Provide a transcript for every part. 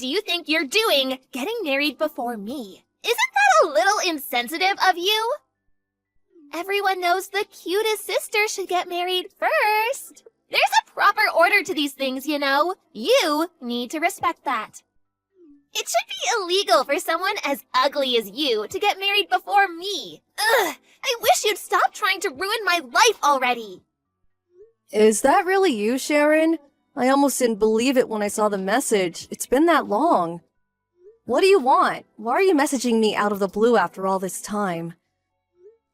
do you think you're doing getting married before me? Isn't that a little insensitive of you? Everyone knows the cutest sister should get married first. There's a proper order to these things, you know. You need to respect that. It should be illegal for someone as ugly as you to get married before me. Ugh, I wish you'd stop trying to ruin my life already. Is that really you, Sharon? I almost didn't believe it when I saw the message. It's been that long. What do you want? Why are you messaging me out of the blue after all this time?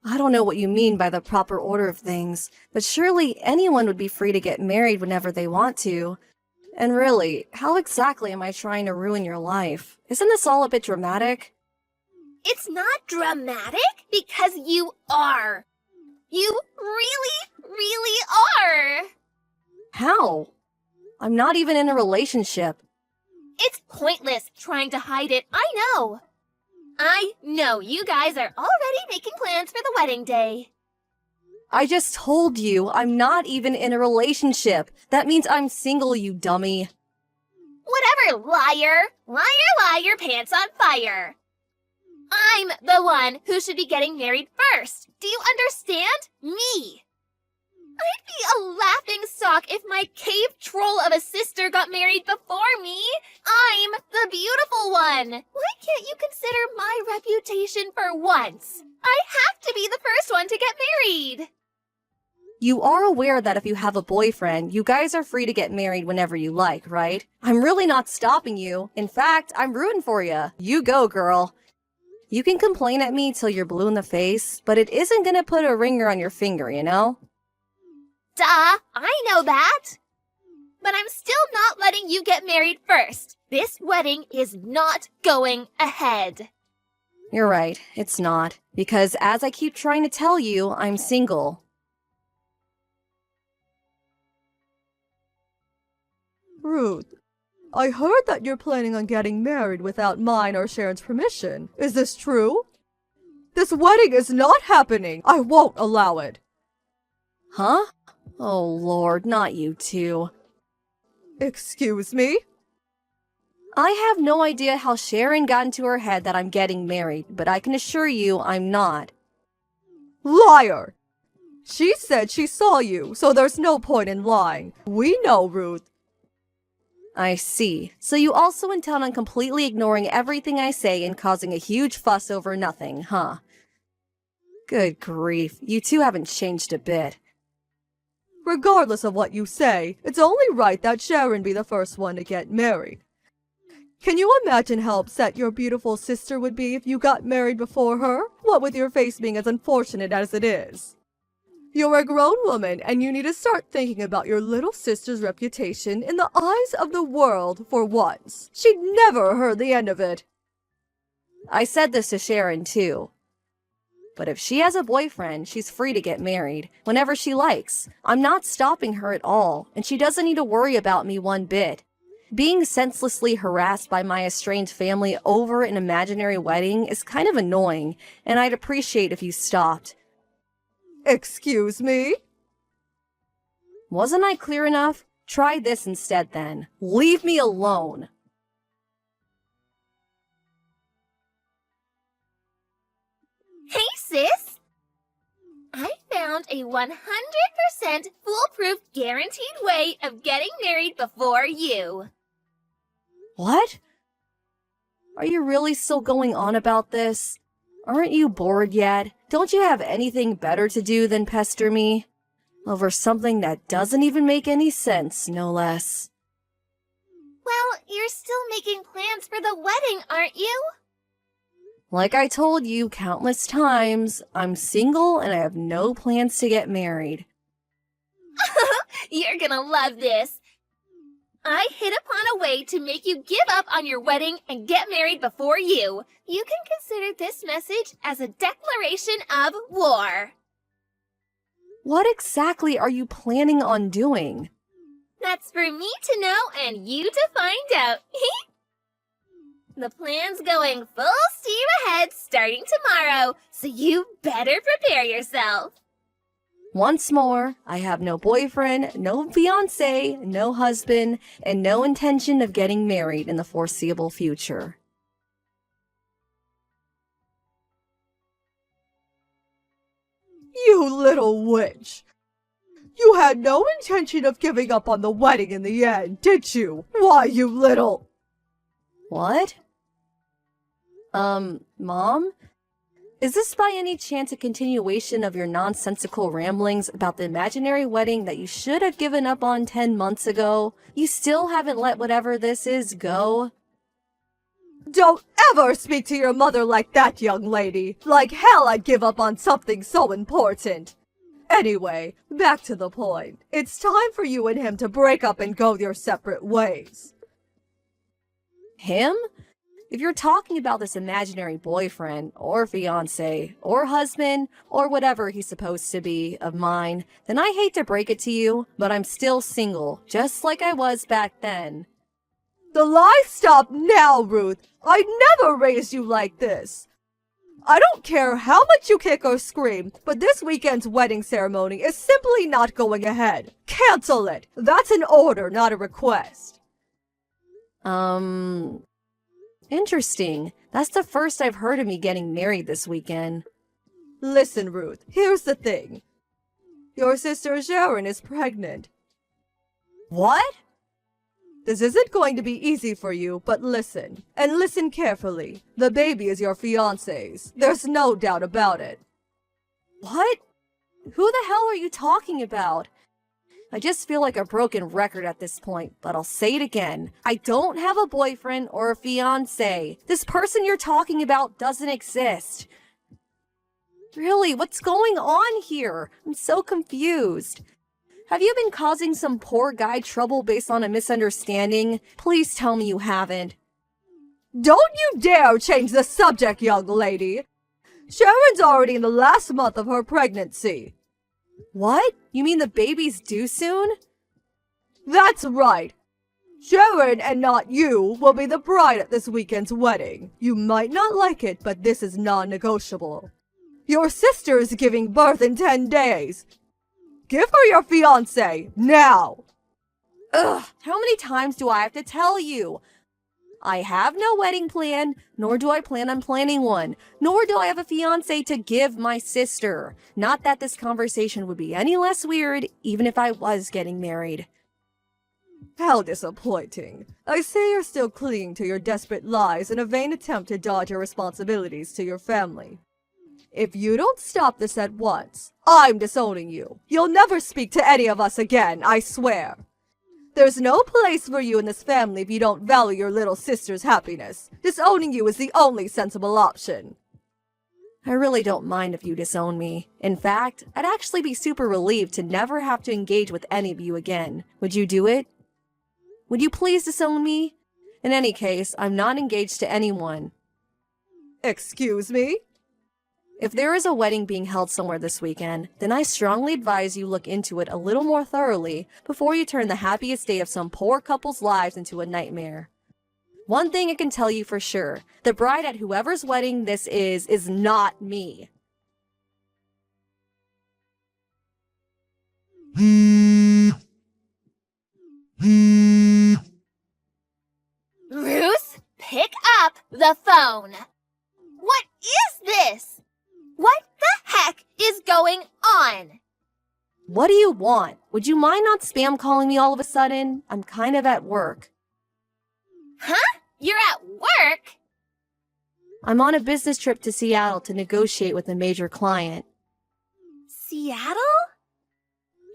I don't know what you mean by the proper order of things, but surely anyone would be free to get married whenever they want to. And really, how exactly am I trying to ruin your life? Isn't this all a bit dramatic? It's not dramatic because you are. You really are. How? I'm not even in a relationship. It's pointless trying to hide it, I know. I know you guys are already making plans for the wedding day. I just told you I'm not even in a relationship. That means I'm single, you dummy. Whatever, liar. Liar, pants on fire. I'm the one who should be getting married first. Do you understand? Me. I'd be a laughing stock if my cave troll of a sister got married before me. I'm the beautiful one. Why can't you consider my reputation for once? I have to be the first one to get married. You are aware that if you have a boyfriend, you guys are free to get married whenever you like, right? I'm really not stopping you. In fact, I'm rooting for you. You go, girl. You can complain at me till you're blue in the face, but it isn't gonna put a ringer on your finger, you know? Duh, I know that. But I'm still not letting you get married first. This wedding is not going ahead. You're right, it's not. Because as I keep trying to tell you, I'm single. Ruth, I heard that you're planning on getting married without mine or Sharon's permission. Is this true? This wedding is not happening. I won't allow it. Huh? Oh Lord, not you two. Excuse me? I have no idea how Sharon got into her head that I'm getting married, but I can assure you I'm not. Liar! She said she saw you, so there's no point in lying. We know, Ruth. I see. So you also intend on completely ignoring everything I say and causing a huge fuss over nothing, huh? Good grief, you two haven't changed a bit. Regardless of what you say, it's only right that Sharon be the first one to get married. Can you imagine how upset your beautiful sister would be if you got married before her? What with your face being as unfortunate as it is. You're a grown woman, and you need to start thinking about your little sister's reputation in the eyes of the world for once. She'd never heard the end of it. I said this to Sharon, too. But if she has a boyfriend, she's free to get married whenever she likes. I'm not stopping her at all, and she doesn't need to worry about me one bit. Being senselessly harassed by my estranged family over an imaginary wedding is kind of annoying, and I'd appreciate if you stopped. Excuse me? Wasn't I clear enough? Try this instead, then. Leave me alone. Hey, sis. I found a 100% foolproof guaranteed way of getting married before you. What? Are you really still going on about this? Aren't you bored yet? Don't you have anything better to do than pester me? Over something that doesn't even make any sense, no less. Well, you're still making plans for the wedding, aren't you? Like I told you countless times, I'm single and I have no plans to get married. You're gonna love this. I hit upon a way to make you give up on your wedding and get married before you. You can consider this message as a declaration of war. What exactly are you planning on doing? That's for me to know and you to find out. The plan's going full steam ahead starting tomorrow, so you better prepare yourself. Once more, I have no boyfriend, no fiancé, no husband, and no intention of getting married in the foreseeable future. You little witch! You had no intention of giving up on the wedding in the end, did you? Why, you little... What? Mom? Is this by any chance a continuation of your nonsensical ramblings about the imaginary wedding that you should have given up on 10 months ago? You still haven't let whatever this is go? Don't ever speak to your mother like that, young lady. Like hell I'd give up on something so important. Anyway, back to the point. It's time for you and him to break up and go your separate ways. Him? If you're talking about this imaginary boyfriend, or fiancé, or husband, or whatever he's supposed to be of mine, then I hate to break it to you, but I'm still single, just like I was back then. The lies stop now, Ruth. I never raised you like this. I don't care how much you kick or scream, but this weekend's wedding ceremony is simply not going ahead. Cancel it. That's an order, not a request. Interesting. That's the first I've heard of me getting married this weekend. Listen, Ruth, here's the thing. Your sister Sharon is pregnant. What? This isn't going to be easy for you, but listen, and listen carefully. The baby is your fiancé's. There's no doubt about it. What? Who the hell are you talking about? I just feel like a broken record at this point, but I'll say it again. I don't have a boyfriend or a fiancé. This person you're talking about doesn't exist. Really, what's going on here? I'm so confused. Have you been causing some poor guy trouble based on a misunderstanding? Please tell me you haven't. Don't you dare change the subject, young lady. Sharon's already in the last month of her pregnancy. What? You mean the baby's due soon? That's right. Sharon, and not you, will be the bride at this weekend's wedding. You might not like it, but this is non-negotiable. Your sister is giving birth in 10 days. Give her your fiancé, now! Ugh, how many times do I have to tell you? I have no wedding plan, nor do I plan on planning one, nor do I have a fiancé to give my sister. Not that this conversation would be any less weird, even if I was getting married. How disappointing. I say you're still clinging to your desperate lies in a vain attempt to dodge your responsibilities to your family. If you don't stop this at once, I'm disowning you. You'll never speak to any of us again, I swear. There's no place for you in this family if you don't value your little sister's happiness. Disowning you is the only sensible option. I really don't mind if you disown me. In fact, I'd actually be super relieved to never have to engage with any of you again. Would you do it? Would you please disown me? In any case, I'm not engaged to anyone. Excuse me? If there is a wedding being held somewhere this weekend, then I strongly advise you look into it a little more thoroughly before you turn the happiest day of some poor couple's lives into a nightmare. One thing I can tell you for sure, the bride at whoever's wedding this is not me. Ruth, pick up the phone. What is this? What the heck is going on? What do you want? Would you mind not spam calling me all of a sudden? I'm kind of at work. Huh? You're at work? I'm on a business trip to Seattle to negotiate with a major client. Seattle?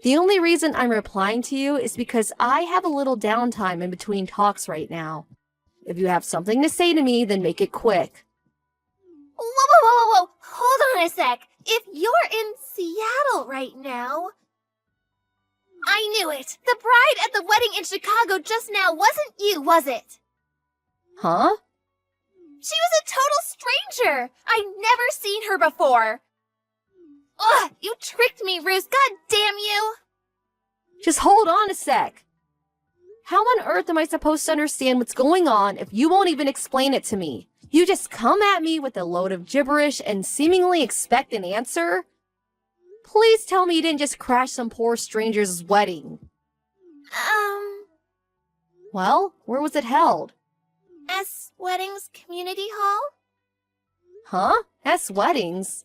The only reason I'm replying to you is because I have a little downtime in between talks right now. If you have something to say to me, then make it quick. Whoa. Hold on a sec. If you're in Seattle right now... I knew it. The bride at the wedding in Chicago just now wasn't you, was it? Huh? She was a total stranger. I'd never seen her before. Ugh, you tricked me, Ruth. God damn you. Just hold on a sec. How on earth am I supposed to understand what's going on if you won't even explain it to me? You just come at me with a load of gibberish and seemingly expect an answer? Please tell me you didn't just crash some poor stranger's wedding. Well, where was it held? S Weddings Community Hall? Huh? S Weddings?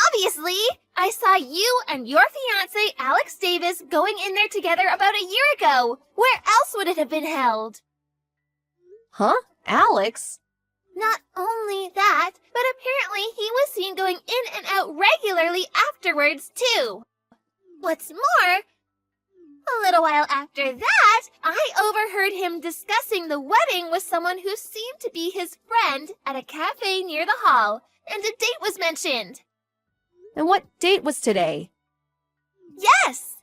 Obviously! I saw you and your fiancé, Alex Davis, going in there together about a year ago. Where else would it have been held? Huh? Alex? Not only that, but apparently he was seen going in and out regularly afterwards, too. What's more, a little while after that, I overheard him discussing the wedding with someone who seemed to be his friend at a cafe near the hall, and a date was mentioned. And what date was today? Yes!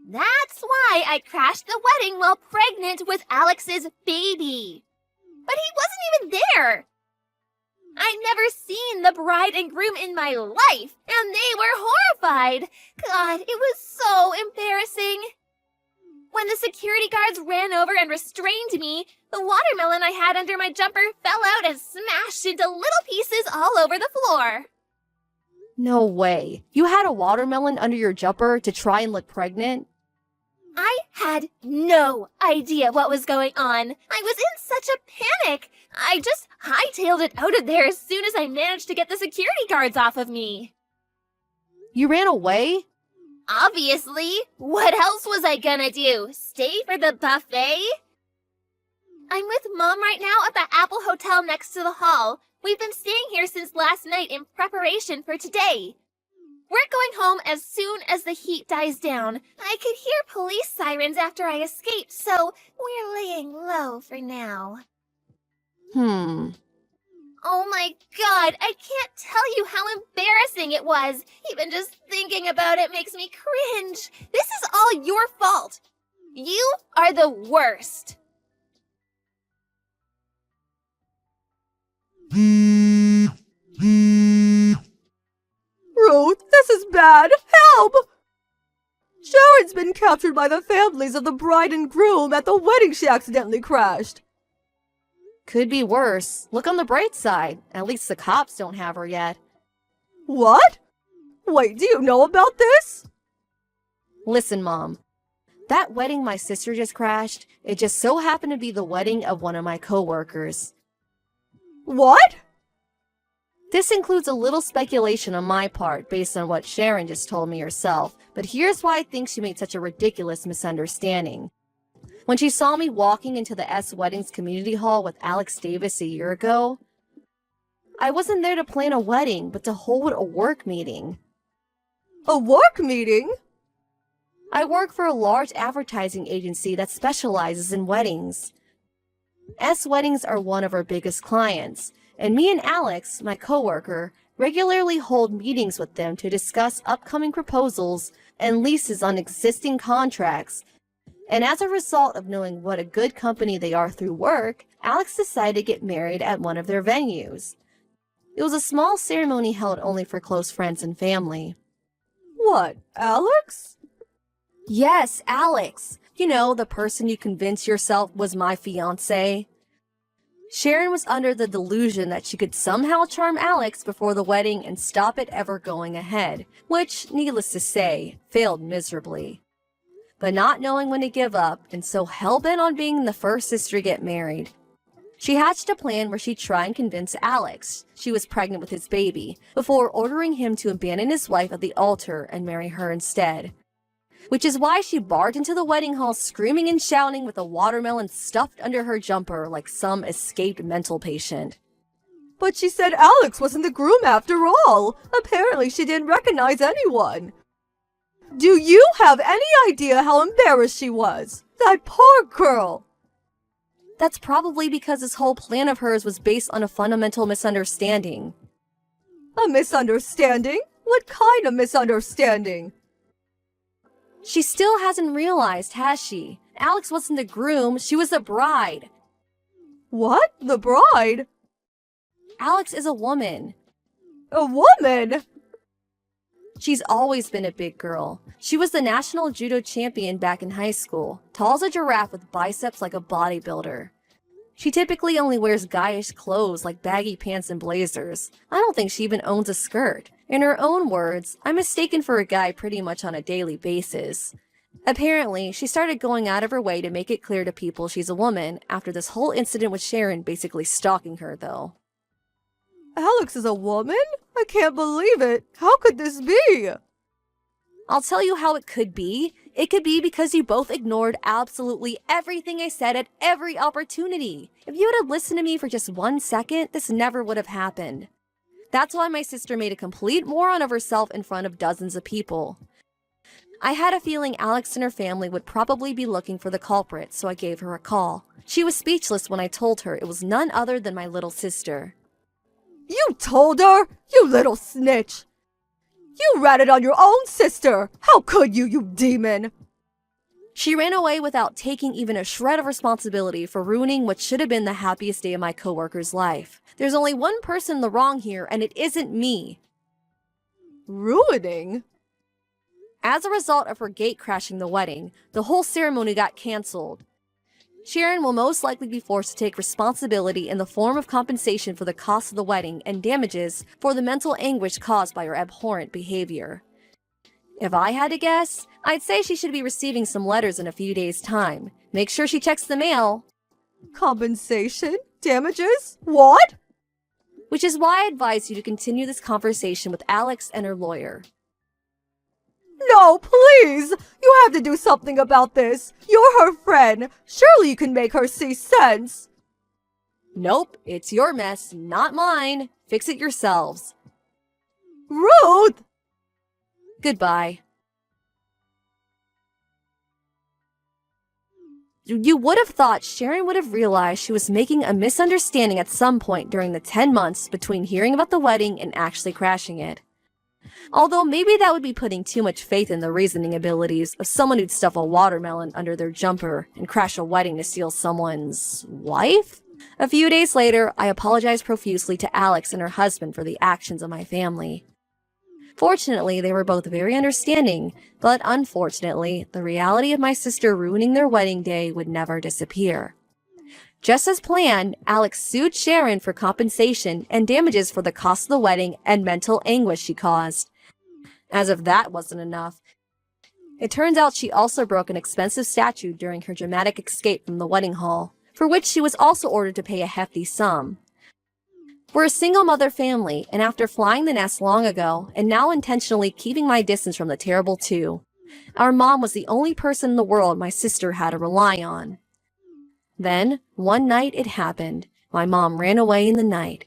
That's why I crashed the wedding while pregnant with Alex's baby. But he wasn't even there. I'd never seen the bride and groom in my life, and they were horrified. God, it was so embarrassing. When the security guards ran over and restrained me, the watermelon I had under my jumper fell out and smashed into little pieces all over the floor. No way. You had a watermelon under your jumper to try and look pregnant? I had no idea what was going on. I was in such a panic. I just hightailed it out of there as soon as I managed to get the security guards off of me. You ran away? Obviously. What else was I gonna do? Stay for the buffet? I'm with Mom right now at the Apple Hotel next to the hall. We've been staying here since last night in preparation for today. We're going home as soon as the heat dies down. I could hear police sirens after I escaped, so we're laying low for now. Oh my God, I can't tell you how embarrassing it was. Even just thinking about it makes me cringe. This is all your fault. You are the worst. Ruth, this is bad. Help! Sharon's been captured by the families of the bride and groom at the wedding she accidentally crashed. Could be worse. Look on the bright side. At least the cops don't have her yet. What? Wait, do you know about this? Listen, Mom. That wedding my sister just crashed, it just so happened to be the wedding of one of my coworkers. What? This includes a little speculation on my part based on what Sharon just told me herself, but here's why I think she made such a ridiculous misunderstanding. When she saw me walking into the S Weddings Community Hall with Alex Davis a year ago, I wasn't there to plan a wedding, but to hold a work meeting. A work meeting? I work for a large advertising agency that specializes in weddings. S Weddings are one of our biggest clients, and me and Alex, my coworker, regularly hold meetings with them to discuss upcoming proposals and leases on existing contracts. And as a result of knowing what a good company they are through work, Alex decided to get married at one of their venues. It was a small ceremony held only for close friends and family. What, Alex? Yes, Alex. You know, the person you convinced yourself was my fiancé. Sharon was under the delusion that she could somehow charm Alex before the wedding and stop it ever going ahead, which, needless to say, failed miserably. But not knowing when to give up and so hell-bent on being the first sister to get married, she hatched a plan where she'd try and convince Alex she was pregnant with his baby before ordering him to abandon his wife at the altar and marry her instead. Which is why she barged into the wedding hall screaming and shouting with a watermelon stuffed under her jumper like some escaped mental patient. But she said Alex wasn't the groom after all. Apparently she didn't recognize anyone. Do you have any idea how embarrassed she was? That poor girl. That's probably because this whole plan of hers was based on a fundamental misunderstanding. A misunderstanding? What kind of misunderstanding? She still hasn't realized, has she? Alex wasn't the groom, she was the bride. What? The bride? Alex is a woman. A woman? She's always been a big girl. She was the national judo champion back in high school, tall as a giraffe with biceps like a bodybuilder. She typically only wears guyish clothes like baggy pants and blazers. I don't think she even owns a skirt. In her own words, I'm mistaken for a guy pretty much on a daily basis. Apparently, she started going out of her way to make it clear to people she's a woman after this whole incident with Sharon basically stalking her, though. Alex is a woman? I can't believe it. How could this be? I'll tell you how it could be. It could be because you both ignored absolutely everything I said at every opportunity. If you would have listened to me for just 1 second, this never would have happened. That's why my sister made a complete moron of herself in front of dozens of people. I had a feeling Alex and her family would probably be looking for the culprit, so I gave her a call. She was speechless when I told her it was none other than my little sister. You told her? You little snitch! You ratted on your own sister! How could you, you demon? She ran away without taking even a shred of responsibility for ruining what should have been the happiest day of my coworker's life. There's only one person in the wrong here, and it isn't me. Ruining? As a result of her gate crashing the wedding, the whole ceremony got cancelled. Sharon will most likely be forced to take responsibility in the form of compensation for the cost of the wedding and damages for the mental anguish caused by her abhorrent behavior. If I had to guess, I'd say she should be receiving some letters in a few days' time. Make sure she checks the mail. Compensation? Damages? What? Which is why I advise you to continue this conversation with Alex and her lawyer. No, please! You have to do something about this. You're her friend. Surely you can make her see sense. Nope, it's your mess, not mine. Fix it yourselves. Ruth! Goodbye. You would have thought Sharon would have realized she was making a misunderstanding at some point during the 10 months between hearing about the wedding and actually crashing it. Although maybe that would be putting too much faith in the reasoning abilities of someone who'd stuff a watermelon under their jumper and crash a wedding to steal someone's wife? A few days later, I apologized profusely to Alex and her husband for the actions of my family. Fortunately, they were both very understanding, but unfortunately, the reality of my sister ruining their wedding day would never disappear. Just as planned, Alex sued Sharon for compensation and damages for the cost of the wedding and mental anguish she caused. As if that wasn't enough, it turns out she also broke an expensive statue during her dramatic escape from the wedding hall, for which she was also ordered to pay a hefty sum. We're a single-mother family, and after flying the nest long ago, and now intentionally keeping my distance from the terrible two, our mom was the only person in the world my sister had to rely on. Then, one night it happened. My mom ran away in the night.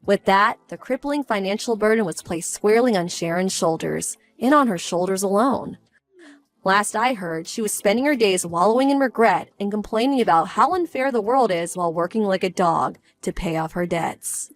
With that, the crippling financial burden was placed squarely on Sharon's shoulders, and on her shoulders alone. Last I heard, she was spending her days wallowing in regret and complaining about how unfair the world is while working like a dog to pay off her debts.